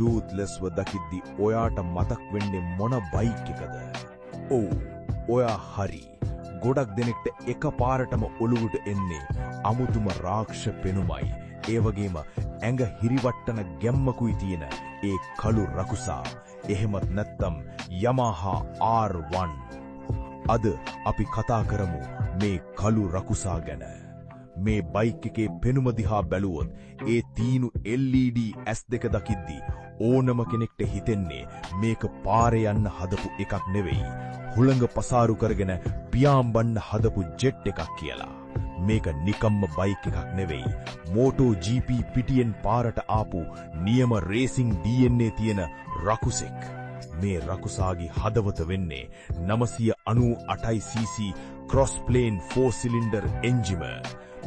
ටූත්ලෙස්ව දකිද්දි ඔයාට මතක් වෙන්නේ මොන බයික් එකද? ඔව්, ඔයා හරි. ගොඩක් දෙනෙක්ට එකපාරටම ඔලුවට එන්නේ අමුතුම රාක්ෂ පෙනුමයි. ඒ වගේම ඇඟ හිරිවට්ටන ගැම්මකුයි තියෙන ඒ කළු රකුසා. එහෙමත් නැත්නම් Yamaha R1. අද අපි කතා කරමු මේ කළු රකුසා ගැන. මේ බයික් එකේ පෙනුම දිහා බැලුවොත් ඒ තීනු LED S2 දකිද්දි ඕනම කෙනෙක්ට හිතෙන්නේ මේක පාරේ යන්න හදපු එකක් නෙවෙයි, හුළඟ පසාරු කරගෙන පියාඹන්න හදපු ජෙට් එකක් කියලා. මේක නිකම්ම බයික් එකක් නෙවෙයි, මෝටෝ GP පිටියෙන් පාරට ආපු නියම රේසිං DNA තියෙන රකුසෙක්. මේ රකුසාගේ හදවත වෙන්නේ 998cc ක්‍රොස් ප්ලේන් 4 සිලින්ඩර් එන්ජිම.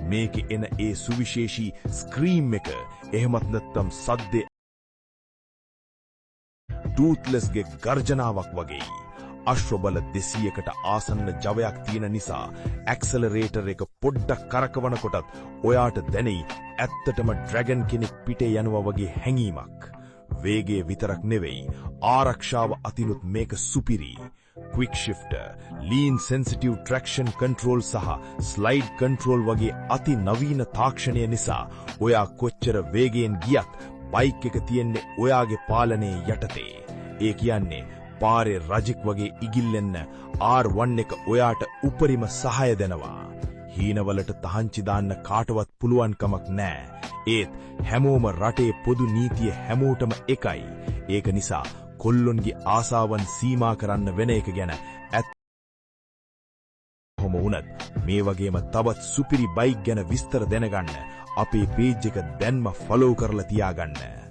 මේකේ එන ඒ සුවිශේෂී ස්ක්‍රීම් එක, එහෙමත් නැත්නම් සද්දේ ටූත්ලෙස්ගේ ගර්ජනාවක් වගේ. අශ්වබල 200කට ආසන්න ජවයක් තියෙන නිසා ඇක්සලරේටර් එක පොඩ්ඩක් කරකවනකොටත් ඔයාට දැනෙයි ඇත්තටම ඩ්‍රැගන් කෙනෙක් පිටේ යනවා වගේ හැඟීමක්. වේගය විතරක් නෙවෙයි, ආරක්ෂාව අතිනුත් මේක සුපිරි. Quick shifter, lean sensitive traction control සහ ස්ලයිඩ් කන්ට්‍රෝල් වගේ අති නවීන තාක්ෂණය නිසා ඔයා කොච්චර වේගයෙන් ගියත් බයික් එක තියෙන්නේ ඔයාගේ පාලනයේ යටතේ. ඒ කියන්නේ පාරේ රජෙක් වගේ ඉගිල්ලෙන්න R1 එක ඔයාට උපරිම සහාය දෙනවා. හීනවලට තහංචි දාන්න කාටවත් පුළුවන් කමක් නෑ. ඒත් හැමෝම රටේ පොදු නීතිය හැමෝටම එකයි. ඒක නිසා කොල්ලොන්ගේ ආසාවන් සීමා කරන්න වෙන එක ගැන කොහොම වුණත් මේ වගේම තවත් සුපිරි බයික් ගැන විස්තර දැනගන්න අපේ පේජ් එක දැන්ම ෆලෝ කරලා තියාගන්න.